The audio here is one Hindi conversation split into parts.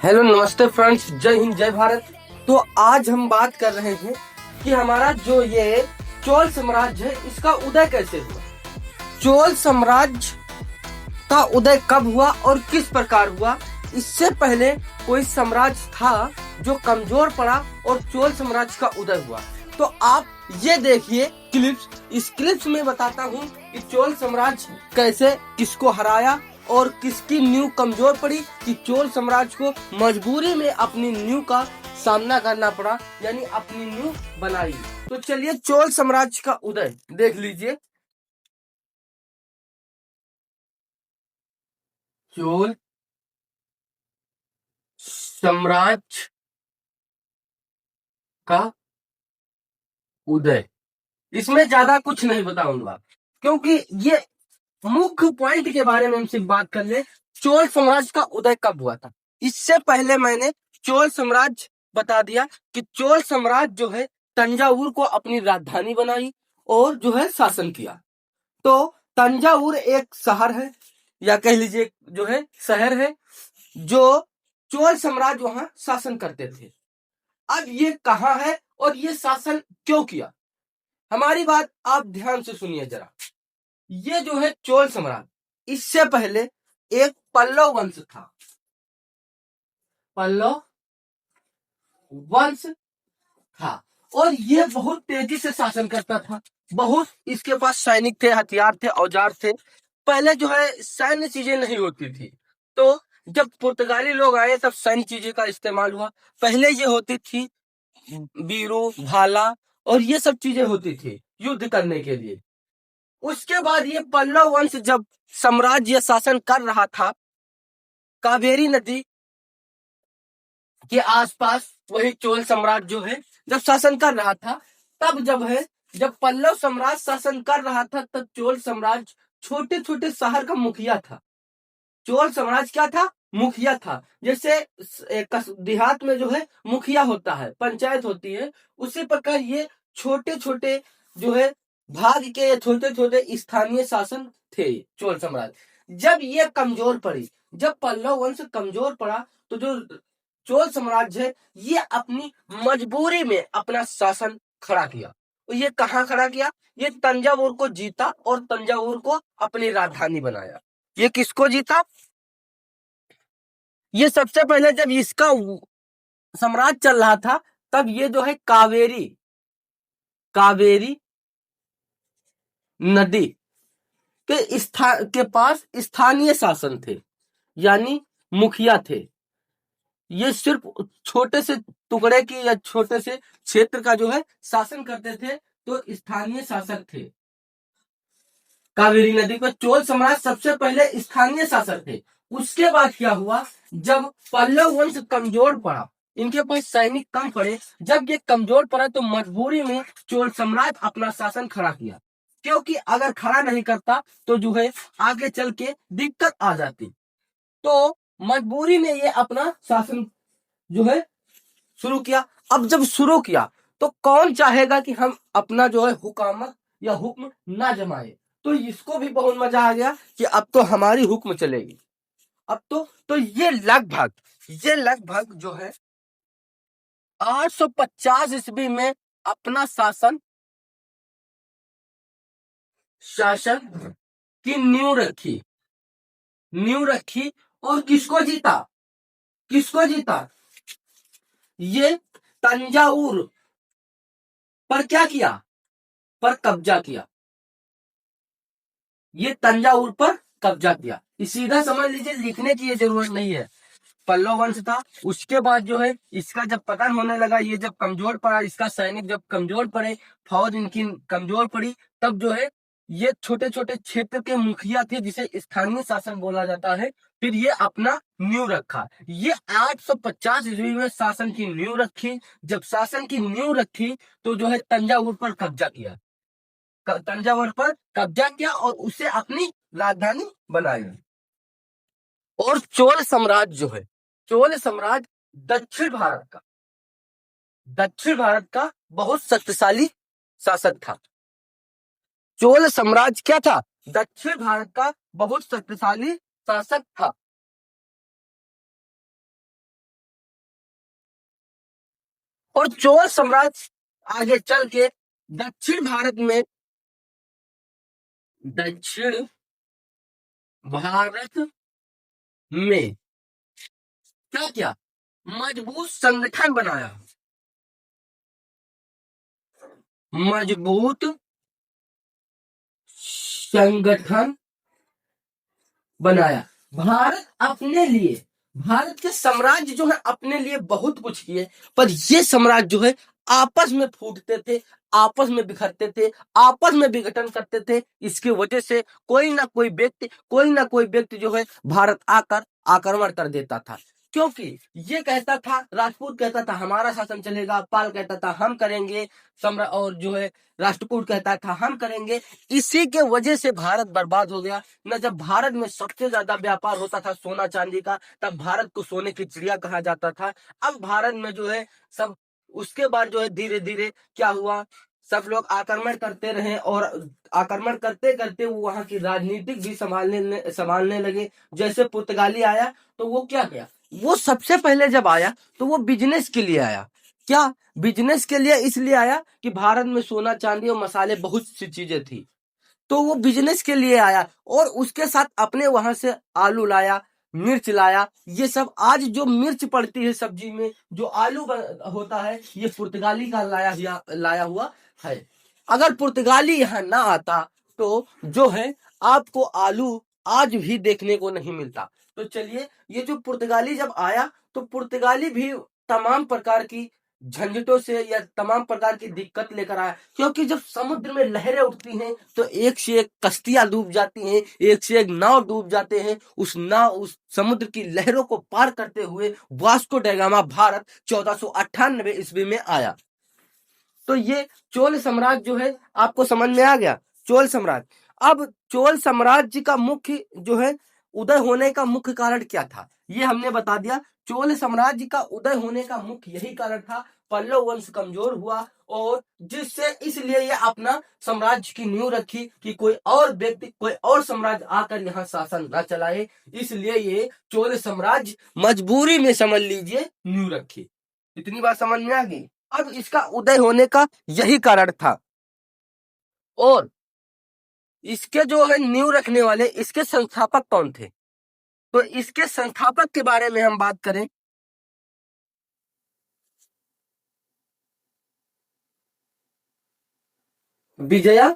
हेलो नमस्ते फ्रेंड्स, जय हिंद जय भारत। तो आज हम बात कर रहे हैं कि हमारा जो ये चोल साम्राज्य है इसका उदय कैसे हुआ। चोल साम्राज्य का उदय कब हुआ और किस प्रकार हुआ। इससे पहले कोई साम्राज्य था जो कमजोर पड़ा और चोल साम्राज्य का उदय हुआ। तो आप ये देखिए क्लिप्स। इस क्लिप्स में बताता हूँ कि चोल साम्राज्य कैसे किसको हराया और किसकी नींव कमजोर पड़ी कि चोल साम्राज्य को मजबूरी में अपनी नींव का सामना करना पड़ा, यानी अपनी नींव बनाई। तो चलिए चोल साम्राज्य का उदय देख लीजिए। चोल साम्राज्य का उदय, इसमें ज्यादा कुछ नहीं बताऊंगा क्योंकि ये मुख्य पॉइंट के बारे में हम सिर्फ बात कर ले। चोल साम्राज्य का उदय कब हुआ था, इससे पहले मैंने चोल साम्राज्य बता दिया कि चोल साम्राज्य जो है तंजावुर को अपनी राजधानी बनाई और जो है शासन किया। तो तंजावुर एक शहर है या कह लीजिए जो है शहर है जो चोल साम्राज्य वहां शासन करते थे। अब ये कहाँ है और ये शासन क्यों किया, हमारी बात आप ध्यान से सुनिए जरा। ये जो है चोल साम्राज्य, इससे पहले एक पल्लव वंश था। पल्लव वंश था और ये बहुत तेजी से शासन करता था। बहुत इसके पास सैनिक थे, हथियार थे, औजार थे। पहले जो है सैन्य चीजें नहीं होती थी, तो जब पुर्तगाली लोग आए तब सैन्य चीजें का इस्तेमाल हुआ। पहले ये होती थी बीरू, भाला और ये सब चीजें होती थी युद्ध करने के लिए। उसके बाद ये पल्लव वंश जब साम्राज्य शासन कर रहा था कावेरी नदी के आसपास, वही चोल सम्राट जो है जब शासन कर रहा था, तब जब पल्लव सम्राट शासन कर रहा था तब चोल सम्राट छोटे छोटे शहर का मुखिया था। चोल साम्राज्य क्या था, मुखिया था। जैसे देहात में जो है मुखिया होता है, पंचायत होती है, उसी प्रकार ये छोटे छोटे जो है भाग के छोटे छोटे स्थानीय शासन थे चोल साम्राज्य। जब ये कमजोर पड़ी, जब पल्लव वंश कमजोर पड़ा, तो जो चोल साम्राज्य है ये अपनी मजबूरी में अपना शासन खड़ा किया। और ये कहाँ खड़ा किया, ये तंजावुर को जीता और तंजावुर को अपनी राजधानी बनाया। ये किसको जीता, ये सबसे पहले जब इसका सम्राट चल रहा था तब ये जो है कावेरी कावेरी नदी के पास स्थानीय शासन थे, यानी मुखिया थे। ये सिर्फ छोटे से टुकड़े की या छोटे से क्षेत्र का जो है शासन करते थे, तो स्थानीय शासक थे। कावेरी नदी पर चोल सम्राट सबसे पहले स्थानीय शासक थे। उसके बाद क्या हुआ, जब पल्लव वंश कमजोर पड़ा, इनके पास सैनिक कम पड़े, जब ये कमजोर पड़ा तो मजबूरी में चोल सम्राट अपना शासन खड़ा किया। क्योंकि अगर खड़ा नहीं करता तो जो है आगे चल के दिक्कत आ जाती। तो मजबूरी में ये अपना शासन जो है शुरू किया। अब जब शुरू किया तो कौन चाहेगा कि हम अपना जो है हुकूमत या हुक्म ना जमाए। तो इसको भी बहुत मजा आ गया कि अब तो हमारी हुक्म चलेगी। अब तो ये लगभग जो है 850 ईस्वी में अपना शासन की नींव रखी और किसको जीता ये तंजावुर पर क्या किया, पर कब्जा किया। ये तंजावुर पर कब्जा किया, सीधा समझ लीजिए, लिखने की ये जरूरत नहीं है। पल्लव वंश था, उसके बाद जो है इसका जब पतन होने लगा, ये जब कमजोर पड़ा, इसका सैनिक जब कमजोर पड़े, फौज इनकी कमजोर पड़ी, तब जो है ये छोटे छोटे क्षेत्र के मुखिया थे जिसे स्थानीय शासन बोला जाता है, फिर ये अपना नींव रखा। ये 850 ईस्वी में शासन की नींव रखी। जब शासन की नींव रखी तो जो है तंजावुर पर कब्जा किया और उसे अपनी राजधानी बनाई। और चोल साम्राज्य दक्षिण भारत का बहुत शक्तिशाली शासक था। चोल साम्राज्य क्या था, दक्षिण भारत का बहुत शक्तिशाली शासक था। और चोल साम्राज्य आगे चल के दक्षिण भारत में, दक्षिण भारत में क्या किया, मजबूत संगठन बनाया, मजबूत संगठन बनाया। भारत अपने लिए, भारत के साम्राज्य जो है अपने लिए बहुत कुछ किए, पर ये साम्राज्य जो है आपस में फूटते थे, आपस में बिखरते थे, आपस में विघटन करते थे। इसकी वजह से कोई ना कोई व्यक्ति जो है भारत आकर आक्रमण कर देता था। क्योंकि ये कहता था, राजपूत कहता था हमारा शासन चलेगा, पाल कहता था हम करेंगे, सम्राट और जो है राष्ट्रकूट कहता था हम करेंगे। इसी के वजह से भारत बर्बाद हो गया। न जब भारत में सबसे ज्यादा व्यापार होता था सोना चांदी का, तब भारत को सोने की चिड़िया कहा जाता था। अब भारत में जो है सब, उसके बाद जो है धीरे धीरे क्या हुआ, सब लोग आक्रमण करते रहे और आक्रमण करते करते वो वहां की राजनीतिक भी संभालने लगे। जैसे पुर्तगाली आया तो वो क्या किया, वो सबसे पहले जब आया तो वो बिजनेस के लिए आया। क्या, बिजनेस के लिए इसलिए आया कि भारत में सोना चांदी और मसाले बहुत सी चीजें थी, तो वो बिजनेस के लिए आया और उसके साथ अपने वहां से आलू लाया, मिर्च लाया। ये सब आज जो मिर्च पड़ती है सब्जी में, जो आलू होता है, ये पुर्तगाली का लाया हुआ है। अगर पुर्तगाली यहाँ ना आता तो जो है आपको आलू आज भी देखने को नहीं मिलता। तो चलिए, ये जो पुर्तगाली जब आया तो पुर्तगाली भी तमाम प्रकार की झंझटों से या तमाम प्रकार की दिक्कत लेकर आया। क्योंकि जब समुद्र में लहरें उठती हैं तो एक से एक कश्तियां डूब जाती हैं, एक से एक नाव डूब जाते हैं। उस समुद्र की लहरों को पार करते हुए वास्को ड गामा भारत 1498 ईस्वी में आया। तो ये चोल साम्राज्य जो है आपको समझ में आ गया, चोल साम्राज्य। अब चोल साम्राज्य का मुख्य जो है उदय होने का मुख्य कारण क्या था, ये हमने बता दिया। चोल साम्राज्य का उदय होने का मुख्य यही कारण था, पल्लव वंश कमजोर हुआ और जिससे इसलिए ये अपना साम्राज्य की नींव रखी कि कोई और व्यक्ति, कोई और साम्राज्य आकर यहाँ शासन न चलाए। इसलिए ये चोल साम्राज्य मजबूरी में, समझ लीजिए, नींव रखी। इतनी बात समझ में आ गई। अब इसका उदय होने का यही कारण था और इसके जो है नींव रखने वाले, इसके संस्थापक कौन थे, तो इसके संस्थापक के बारे में हम बात करें। विजया,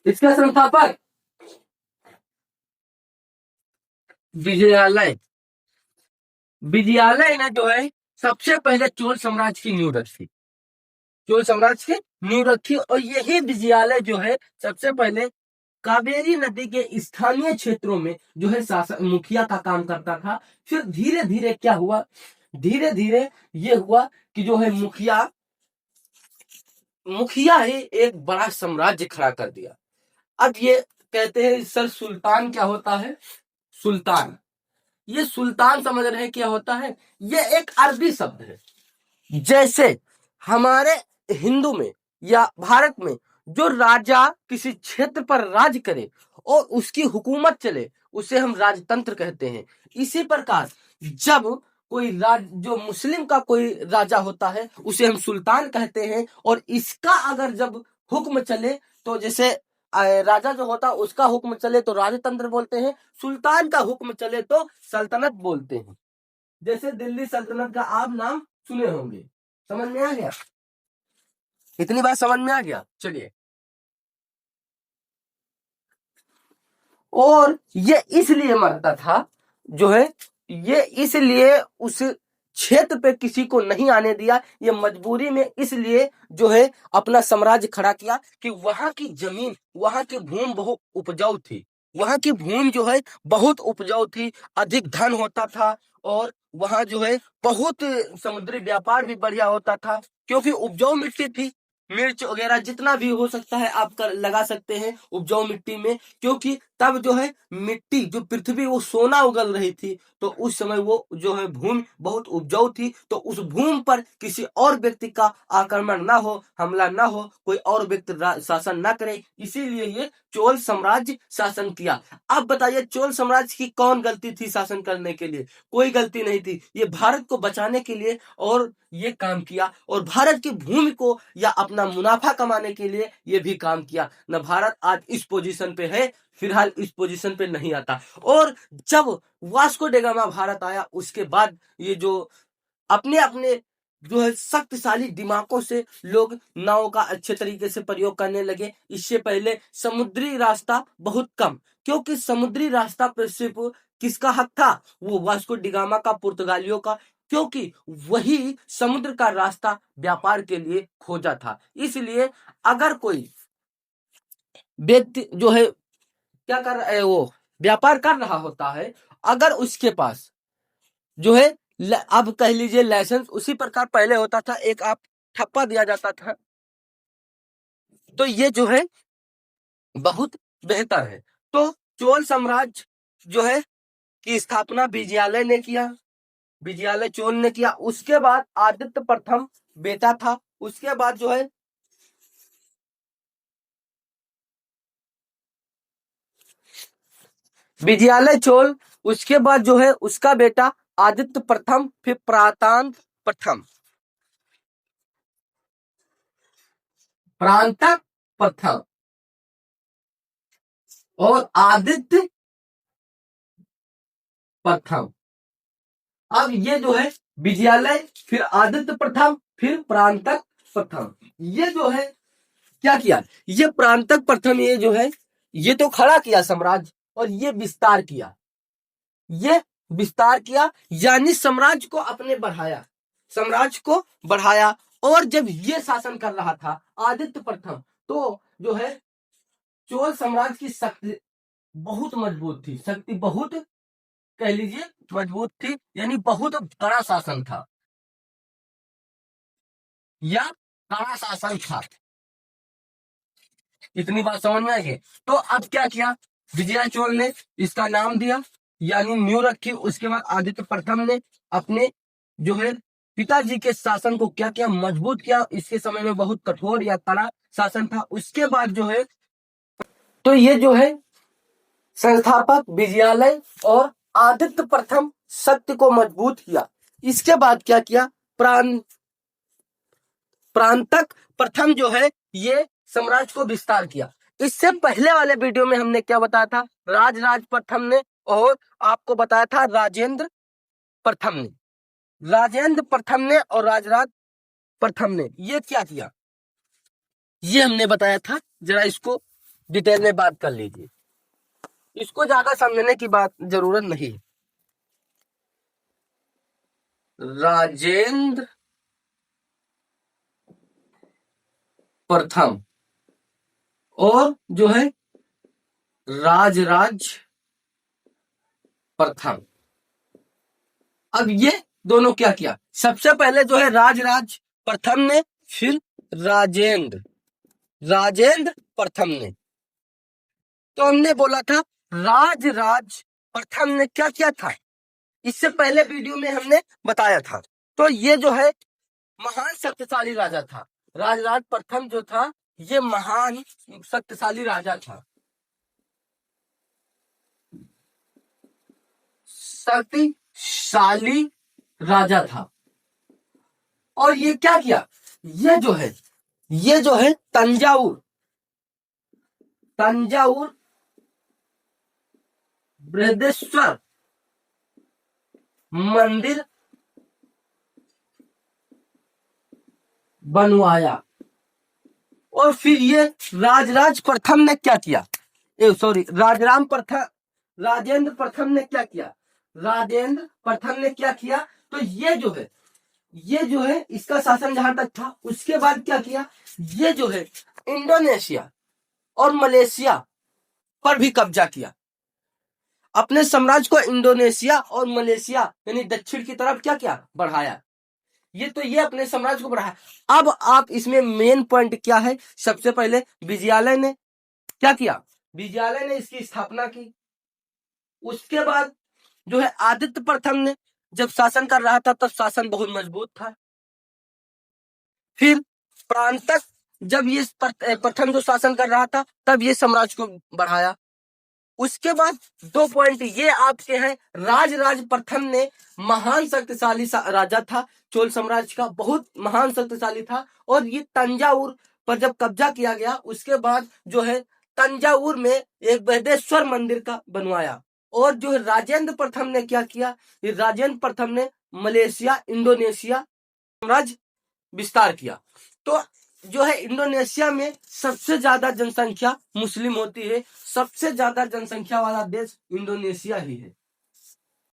इसका संस्थापक विजयालय। विजयालय ने जो है सबसे पहले चोल साम्राज्य की नींव रखी, चोल साम्राज्य की नींव रखी। और यही विजयालय जो है सबसे पहले कावेरी नदी के स्थानीय क्षेत्रों में जो है शासन मुखिया का काम करता था। फिर धीरे धीरे क्या हुआ, धीरे धीरे ये हुआ कि जो है मुखिया ही एक बड़ा साम्राज्य खड़ा कर दिया। अब ये कहते हैं सर सुल्तान क्या होता है, सुल्तान, ये सुल्तान समझ रहे हैं क्या होता है, ये एक अरबी शब्द है। जैसे हमारे हिंदू में या भारत में जो राजा किसी क्षेत्र पर राज करे और उसकी हुकूमत चले, उसे हम राजतंत्र कहते हैं। इसी प्रकार जब कोई जो मुस्लिम का कोई राजा होता है उसे हम सुल्तान कहते हैं। और इसका अगर जब हुक्म चले, तो जैसे राजा जो होता है उसका हुक्म चले तो राजतंत्र बोलते हैं, सुल्तान का हुक्म चले तो सल्तनत बोलते हैं। जैसे दिल्ली सल्तनत का आप नाम सुने होंगे। समझ में आ गया, इतनी बात समझ में आ गया। चलिए, और ये इसलिए मरता था जो है, ये इसलिए उस क्षेत्र पे किसी को नहीं आने दिया, ये मजबूरी में इसलिए जो है अपना साम्राज्य खड़ा किया कि वहां की जमीन, वहां की भूमि बहुत उपजाऊ थी, वहां की भूमि जो है बहुत उपजाऊ थी, अधिक धन होता था और वहां जो है बहुत समुद्री व्यापार भी बढ़िया होता था क्योंकि उपजाऊ मिट्टी थी। मिर्च वगैरह जितना भी हो सकता है आप लगा सकते हैं उपजाऊ मिट्टी में, क्योंकि तब जो है मिट्टी जो पृथ्वी वो सोना उगल रही थी, तो उस समय वो जो है भूमि बहुत उपजाऊ थी, तो उस भूमि पर किसी और व्यक्ति का आक्रमण ना हो, हमला ना हो, कोई और व्यक्ति शासन ना करे, इसीलिए ये चोल साम्राज्य शासन किया। अब बताइए चोल साम्राज्य की कौन गलती थी शासन करने के लिए? कोई गलती नहीं थी, ये भारत को बचाने के लिए और ये काम किया, और भारत की भूमि को या अपना मुनाफा कमाने के लिए ये भी काम किया। न भारत आज इस पोजीशन पे है, फिलहाल इस पोजीशन पे नहीं आता। और जब वास्को डेगामा भारत आया, उसके बाद ये जो अपने अपने जो है शक्तिशाली दिमागों से लोग नाव का अच्छे तरीके से प्रयोग करने लगे। इससे पहले समुद्री रास्ता बहुत कम, क्योंकि समुद्री रास्ता पर सिर्फ किसका हक था? वो वास्को डिगामा का, पुर्तगालियों का, क्योंकि वही समुद्र का रास्ता व्यापार के लिए खोजा था। इसलिए अगर कोई व्यक्ति जो है क्या कर रहा है, वो व्यापार कर रहा होता है, अगर उसके पास जो है अब कह लीजिए लाइसेंस, उसी प्रकार पहले होता था, एक आप ठप्पा दिया जाता था, तो ये जो है बहुत बेहतर है। तो चोल साम्राज्य जो है की स्थापना विजयालय ने किया, विजयालय चोल ने किया। उसके बाद आदित्य प्रथम बेटा था, उसके बाद जो है विजयालय चोल, उसके बाद जो है उसका बेटा आदित्य प्रथम, फिर प्रांतांत प्रथम, प्रांतक प्रथम और आदित्य प्रथम। अब ये जो है विजयालय, फिर आदित्य प्रथम, फिर प्रांतक प्रथम, ये जो है क्या किया? ये प्रांतक प्रथम, ये जो है ये तो खड़ा किया साम्राज्य, और ये विस्तार किया, ये विस्तार किया, यानी साम्राज्य को अपने बढ़ाया, साम्राज्य को बढ़ाया। और जब ये शासन कर रहा था आदित्य प्रथम, तो जो है चोल साम्राज्य की शक्ति बहुत मजबूत थी, शक्ति बहुत कह लीजिए मजबूत थी, यानी बहुत बड़ा शासन था, या बड़ा शासन था। इतनी बात समझ में आई? तो अब क्या किया विजय चोल ने? इसका नाम दिया, यानी न्यू रखी। उसके बाद आदित्य प्रथम ने अपने जो है पिताजी के शासन को क्या किया? मजबूत किया। इसके समय में बहुत कठोर या कड़ा शासन था। उसके बाद जो है तो ये जो है संस्थापक विजयालय और आदित्य प्रथम शक्ति को मजबूत किया। इसके बाद क्या किया? प्रांतक प्रथम जो है ये साम्राज्य को विस्तार किया। इससे पहले वाले वीडियो में हमने क्या बताया था? राजराज प्रथम ने, और आपको बताया था राजेंद्र प्रथम ने, राजेंद्र प्रथम ने और राजराज प्रथम ने ये क्या किया, ये हमने बताया था। जरा इसको डिटेल में बात कर लीजिए, इसको ज्यादा समझने की बात जरूरत नहीं। राजेंद्र प्रथम और जो है राजराज प्रथम। अब ये दोनों क्या किया? सबसे पहले जो है राजराज प्रथम ने, फिर राजेंद्र राजेंद्र प्रथम ने। तो हमने बोला था राजराज प्रथम ने क्या किया था, इससे पहले वीडियो में हमने बताया था। तो ये जो है महान शक्तिशाली राजा था। राजराज प्रथम जो था ये महान शक्तिशाली राजा था, शक्तिशाली राजा था। और ये क्या किया? ये जो है तंजाउर बृहदेश्वर मंदिर बनवाया। और फिर ये राजराज प्रथम ने क्या किया? राजेंद्र प्रथम ने क्या किया? राजेंद्र प्रथम ने क्या किया? तो ये जो है इसका शासन जहां तक था। उसके बाद क्या किया? ये जो है इंडोनेशिया और मलेशिया पर भी कब्जा किया। अपने साम्राज्य को इंडोनेशिया और मलेशिया यानी दक्षिण की तरफ क्या किया? बढ़ाया। ये अपने साम्राज्य को बढ़ाया। अब आप इसमें मेन पॉइंट क्या है, सबसे पहले विजयालय ने क्या किया, विजयालय ने इसकी स्थापना की। उसके बाद जो है आदित्य प्रथम ने जब शासन कर रहा था तब शासन बहुत मजबूत था। फिर प्रांतक जब ये प्रथम जो शासन कर रहा था तब ये साम्राज्य को बढ़ाया। उसके बाद 2 पॉइंट ये आपके हैं, राज प्रथम ने महान शक्तिशाली राजा था, चोल साम्राज्य का बहुत महान शक्तिशाली था। और ये तंजावुर पर जब कब्जा किया गया उसके बाद जो है तंजावुर में एक बृहदेश्वर मंदिर का बनवाया। और जो है राजेंद्र प्रथम ने क्या किया, ये राजेंद्र प्रथम ने मलेशिया इंडोनेशिया साम्राज्य विस्तार किया। तो जो है इंडोनेशिया में सबसे ज्यादा जनसंख्या मुस्लिम होती है, सबसे ज्यादा जनसंख्या वाला देश इंडोनेशिया ही है।